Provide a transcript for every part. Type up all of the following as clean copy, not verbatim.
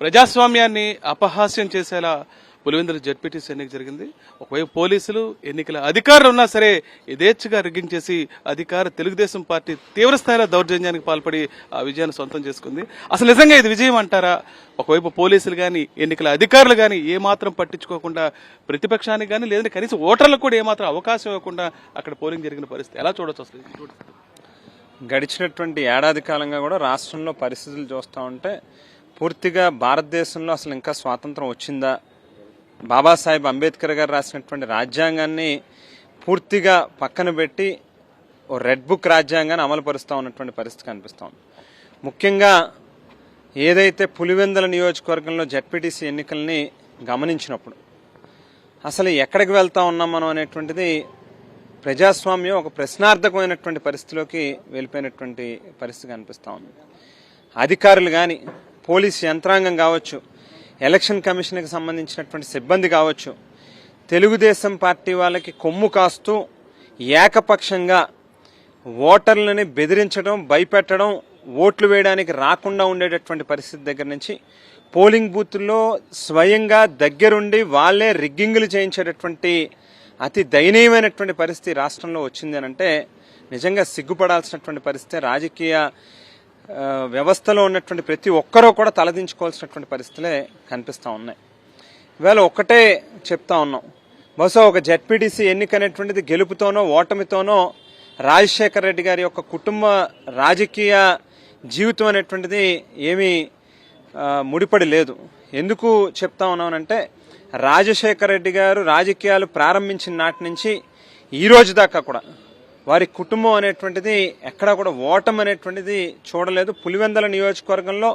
ప్రజాస్వామ్యాన్ని అపహాస్యం చేసేలా పులివెందుల జడ్పీటీసీ ఎన్నిక జరిగింది. ఒకవైపు పోలీసులు, ఎన్నికల అధికారులు ఉన్నా సరే యథేచ్ఛగా రిగ్గింగ్ చేసి తెలుగుదేశం పార్టీ తీవ్రస్థాయిలో దౌర్జన్యానికి పాల్పడి ఆ విజయాన్ని సొంతం చేసుకుంది. అసలు నిజంగా ఇది విజయం అంటారా? ఒకవైపు పోలీసులు కానీ, ఎన్నికల అధికారులు కానీ ఏమాత్రం పట్టించుకోకుండా ప్రతిపక్షానికి కానీ, లేదంటే కనీసం ఓటర్లకు కూడా ఏమాత్రం అవకాశం ఇవ్వకుండా అక్కడ పోలింగ్ జరిగిన పరిస్థితి ఎలా చూడొచ్చు? అసలు గడిచినటువంటి ఏడాది కాలంగా కూడా రాష్ట్రంలో పరిస్థితులు చూస్తూ ఉంటే పూర్తిగా భారతదేశంలో అసలు ఇంకా స్వాతంత్రం వచ్చిందా, బాబాసాహెబ్ అంబేద్కర్ గారు రాసినటువంటి రాజ్యాంగాన్ని పూర్తిగా పక్కన పెట్టి ఓ రెడ్ బుక్ రాజ్యాంగాన్ని అమలు పరుస్తూ ఉన్నటువంటి పరిస్థితి కనిపిస్తూ ఉంది. ముఖ్యంగా ఏదైతే పులివెందుల నియోజకవర్గంలో జడ్పీటీసీ ఎన్నికల్ని గమనించినప్పుడు అసలు ఎక్కడికి వెళ్తా ఉన్నాం మనం అనేటువంటిది ప్రజాస్వామ్యం ఒక ప్రశ్నార్థకమైనటువంటి పరిస్థితిలోకి వెళ్ళిపోయినటువంటి పరిస్థితి కనిపిస్తూ ఉంది. అధికారులు కానీ, పోలీసు యంత్రాంగం కావచ్చు, ఎలక్షన్ కమిషన్కి సంబంధించినటువంటి సిబ్బంది కావచ్చు, తెలుగుదేశం పార్టీ వాళ్ళకి కొమ్ము కాస్తూ ఏకపక్షంగా ఓటర్లని బెదిరించడం, భయపెట్టడం, ఓట్లు వేయడానికి రాకుండా ఉండేటటువంటి పరిస్థితి దగ్గర నుంచి పోలింగ్ బూత్లో స్వయంగా దగ్గరుండి వాళ్లే రిగ్గింగులు చేయించేటటువంటి అతి దయనీయమైనటువంటి పరిస్థితి రాష్ట్రంలో వచ్చింది అని అంటే నిజంగా సిగ్గుపడాల్సినటువంటి పరిస్థితి. రాజకీయ వ్యవస్థలో ఉన్నటువంటి ప్రతి ఒక్కరూ కూడా తలదించుకోవాల్సినటువంటి పరిస్థితులే కనిపిస్తూ ఉన్నాయి. ఇవాళ ఒక్కటే చెప్తా ఉన్నాం, బహుశా ఒక జడ్పీటీసీ ఎన్నిక అనేటువంటిది గెలుపుతోనో ఓటమితోనో రాజశేఖర రెడ్డి గారి యొక్క కుటుంబ రాజకీయ జీవితం అనేటువంటిది ఏమీ ముడిపడి లేదు. ఎందుకు చెప్తా ఉన్నానంటే రాజశేఖర రెడ్డి గారు రాజకీయాలు ప్రారంభించిన నాటి నుంచి ఈ రోజు దాకా కూడా వారి కుటుంబం అనేటువంటిది ఎక్కడా కూడా ఓటమి అనేటువంటిది చూడలేదు. పులివెందుల నియోజకవర్గంలో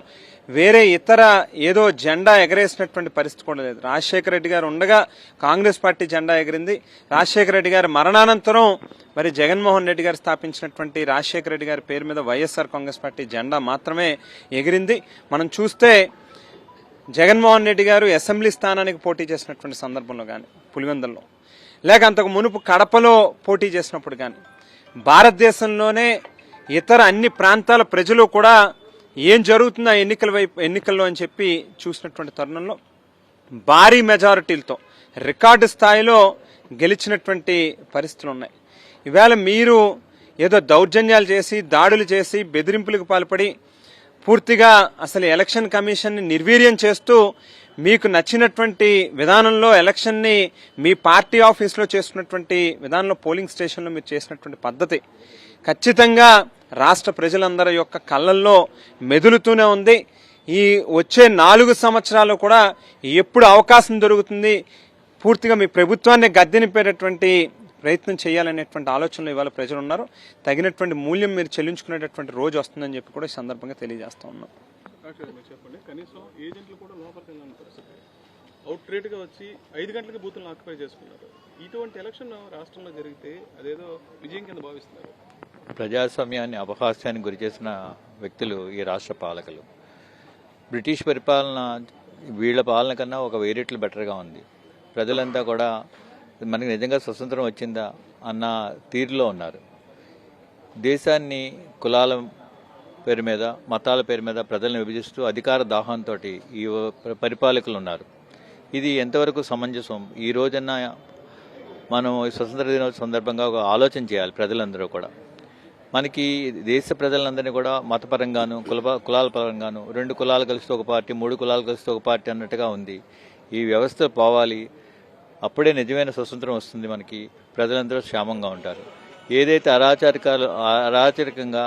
వేరే ఇతర ఏదో జెండా ఎగరేసినటువంటి పరిస్థితి కూడా లేదు. రాజశేఖర రెడ్డి గారు ఉండగా కాంగ్రెస్ పార్టీ జెండా ఎగిరింది. రాజశేఖర రెడ్డి గారి మరణానంతరం మరి జగన్మోహన్ రెడ్డి గారు స్థాపించినటువంటి రాజశేఖర రెడ్డి గారి పేరు మీద వైఎస్ఆర్ కాంగ్రెస్ పార్టీ జెండా మాత్రమే ఎగిరింది. మనం చూస్తే జగన్మోహన్ రెడ్డి గారు అసెంబ్లీ స్థానానికి పోటీ చేసినటువంటి సందర్భంలో కానీ, పులివెందుల్లో లేక అంతకు మునుపు కడపలో పోటీ చేసినప్పుడు కానీ, భారతదేశంలోనే ఇతర అన్ని ప్రాంతాల ప్రజలు కూడా ఏం జరుగుతుందో ఆ ఎన్నికల్లో అని చెప్పి చూసినటువంటి తరుణంలో భారీ మెజారిటీలతో రికార్డు స్థాయిలో గెలిచినటువంటి పరిస్థితులు ఉన్నాయి. ఈవేళ మీరు ఏదో దౌర్జన్యాలు చేసి, దాడులు చేసి, బెదిరింపులకు పాల్పడి పూర్తిగా అసలు ఎలక్షన్ కమిషన్ని నిర్వీర్యం చేస్తూ మీకు నచ్చినటువంటి విధానంలో ఎలక్షన్ని మీ పార్టీ ఆఫీస్లో చేస్తున్నటువంటి విధానంలో పోలింగ్ స్టేషన్లో మీరు చేసినటువంటి పద్ధతి ఖచ్చితంగా రాష్ట్ర ప్రజలందరి యొక్క కళ్ళల్లో మెదులుతూనే ఉంది. ఈ వచ్చే 4 సంవత్సరాలు కూడా ఎప్పుడు అవకాశం దొరుకుతుంది పూర్తిగా మీ ప్రభుత్వాన్ని గద్దెనిపేటటువంటి ప్రయత్నం చేయాలనేటువంటి ఆలోచనలో ఇవాళ ప్రజలు ఉన్నారు. తగినటువంటి మూల్యం మీరు చెల్లించుకునేటటువంటి రోజు వస్తుందని చెప్పి కూడా ఈ సందర్భంగా తెలియజేస్తా ఉన్నాం. చెప్పండి, కనీసం ఏజెంట్లు కూడా లోపలికి వెళ్ళాలని పరిస్థితి, అవుట్ రేట్ గా వచ్చి 5 గంటలకి బూతులను ఆక్యుపై చేసుకున్నారు. ఇటువంటి ఎలక్షన్ రాష్ట్రంలో జరిగితే అదేదో విజయం కింద భావిస్తున్నారు. ప్రజాస్వామ్యాన్ని అపహాస్యానికి గురి చేసిన వ్యక్తులు ఈ రాష్ట్ర పాలకులు. బ్రిటిష్ పరిపాలన వీళ్ల పాలన కన్నా ఒక వేరెట్లు బెటర్గా ఉంది. ప్రజలంతా కూడా మనకి నిజంగా స్వతంత్రం వచ్చిందా అన్న తీరులో ఉన్నారు. దేశాన్ని కులాల పేరు మీద, మతాల పేరు మీద ప్రజలను విభజిస్తూ అధికార దాహంతో ఈ పరిపాలకులు ఉన్నారు. ఇది ఎంతవరకు సమంజసం? ఈ రోజన్నా మనం స్వతంత్ర దినోత్సవ సందర్భంగా ఒక ఆలోచన చేయాలి. ప్రజలందరూ కూడా మనకి దేశ ప్రజలందరినీ కూడా మతపరంగాను, కులాల పరంగాను 2 కులాలు కలిస్తే ఒక పార్టీ, 3 కులాలు కలిస్తే ఒక పార్టీ అన్నట్టుగా ఉంది. ఈ వ్యవస్థ పోవాలి. అప్పుడే నిజమైన స్వతంత్రం వస్తుంది. మనకి ప్రజలందరూ క్షేమంగా ఉంటారు. ఏదైతే అరాచరికంగా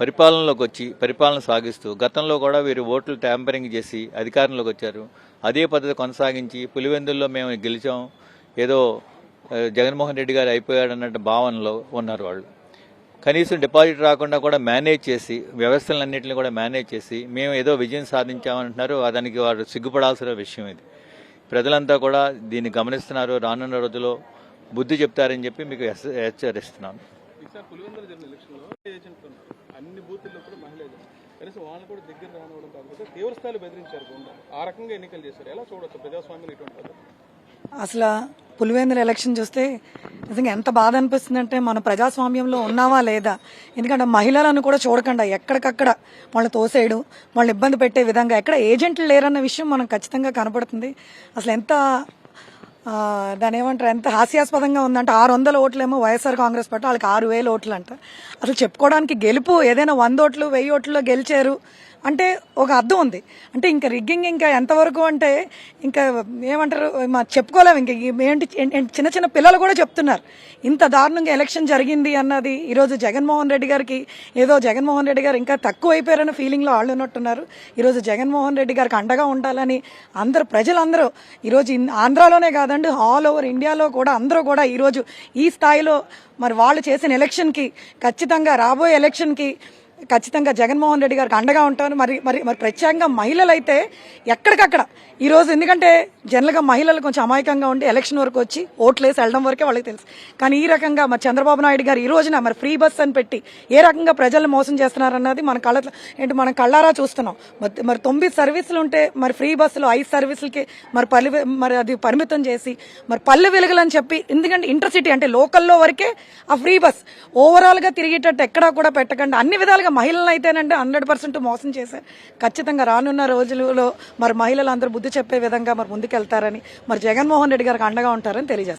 పరిపాలనలోకి వచ్చి పరిపాలన సాగిస్తూ గతంలో కూడా వీరు ఓట్లు ట్యాంపరింగ్ చేసి అధికారంలోకి వచ్చారు. అదే పద్ధతి కొనసాగించి పులివెందుల్లో మేము గెలిచాం, ఏదో జగన్మోహన్ రెడ్డి గారు అయిపోయాడన్నట్టు భావనలో ఉన్నారు వాళ్ళు. కనీసం డిపాజిట్ రాకుండా కూడా మేనేజ్ చేసి, వ్యవస్థలన్నింటినీ కూడా మేనేజ్ చేసి మేము ఏదో విజయం సాధించామంటున్నారు. దానికి వారు సిగ్గుపడాల్సిన విషయం ఇది. ప్రజలంతా కూడా దీన్ని గమనిస్తున్నారు. రానున్న రోజుల్లో బుద్ధి చెప్తారని చెప్పి మీకు హెచ్చరిస్తున్నాను. అన్ని బూతుల్లో కూడా మహిళలు కనీసం వాళ్ళు కూడా దగ్గర రానివ్వడం కాకపోతే తీవ్రస్థాయిలో బెదిరించారు. ఆ రకంగా ఎన్నికలు చేశారు. ఎలా చూడొచ్చు ప్రజాస్వామ్యం ఇటువంటి పద్ధతి? అసలు పులివెందుల ఎలక్షన్ చూస్తే నిజంగా ఎంత బాధ అనిపిస్తుంది అంటే మన ప్రజాస్వామ్యంలో ఉన్నావా లేదా. ఎందుకంటే మహిళలను కూడా చూడకుండా ఎక్కడికక్కడ వాళ్ళని తోసేయడం, వాళ్ళని ఇబ్బంది పెట్టే విధంగా ఎక్కడ ఏజెంట్లు లేరన్న విషయం మనకు ఖచ్చితంగా కనపడుతుంది. అసలు ఎంత దాని ఏమంటారు, ఎంత హాస్యాస్పదంగా ఉందంటే 600 ఓట్లేమో వైఎస్ఆర్ కాంగ్రెస్ పార్టీ, వాళ్ళకి 6000 ఓట్లు అంట. అసలు చెప్పుకోవడానికి గెలుపు ఏదైనా 100 ఓట్లు 1000 ఓట్లలో గెలిచారు అంటే ఒక అర్థం ఉంది. అంటే ఇంకా రిగ్గింగ్ ఇంకా ఎంతవరకు అంటే ఇంకా ఏమంటారు చెప్పుకోలేము. ఇంకా ఏంటి చిన్న చిన్న పిల్లలు కూడా చెప్తున్నారు ఇంత దారుణంగా ఎలక్షన్ జరిగింది అన్నది. ఈరోజు జగన్మోహన్ రెడ్డి గారికి ఏదో జగన్మోహన్ రెడ్డి గారు ఇంకా తక్కువ అయిపోయారన్న ఫీలింగ్లో వాళ్ళు ఉన్నట్టున్నారు. ఈరోజు జగన్మోహన్ రెడ్డి గారికి అండగా ఉండాలని అందరూ ప్రజలందరూ ఈరోజు ఆంధ్రాలోనే కాదండి ఆల్ ఓవర్ ఇండియాలో కూడా అందరూ కూడా ఈరోజు ఈ స్థాయిలో మరి వాళ్ళు చేసిన ఎలక్షన్కి ఖచ్చితంగా రాబోయే ఎలక్షన్కి ఖచ్చితంగా జగన్మోహన్ రెడ్డి గారికి అండగా ఉంటాను. మరి మరి మరి ప్రత్యేకంగా మహిళలు అయితే ఎక్కడికక్కడ ఈరోజు, ఎందుకంటే జనరల్గా మహిళలు కొంచెం అమాయకంగా ఉండి ఎలక్షన్ వరకు వచ్చి ఓట్లు వేసి వెళ్ళడం వరకే వాళ్ళకి తెలుసు. కానీ ఈ రకంగా మరి చంద్రబాబు నాయుడు గారు ఈ రోజున మరి ఫ్రీ బస్ అని పెట్టి ఏ రకంగా ప్రజలను మోసం చేస్తున్నారన్నది మన మనం కళ్ళారా చూస్తున్నాం. మరి 9 సర్వీసులు ఉంటే మరి ఫ్రీ బస్సులు 5 సర్వీసులకి మరి అది పరిమితం చేసి మరి పల్లె వెలుగులని చెప్పి, ఎందుకంటే ఇంటర్సిటీ అంటే లోకల్లో వరకే ఆ ఫ్రీ బస్ ఓవరాల్ గా తిరిగేటట్టు ఎక్కడా కూడా పెట్టకుండా అన్ని విధాలుగా మహిళలను అయితేనంటే 100% మోసం చేశారు. ఖచ్చితంగా రానున్న రోజులలో మరి మహిళలందరూ బుద్ధి చెప్పే విధంగా మరి ముందుకెళ్తారని, మరి జగన్మోహన్ రెడ్డి గారికి అండగా ఉంటారని తెలియజేస్తారు.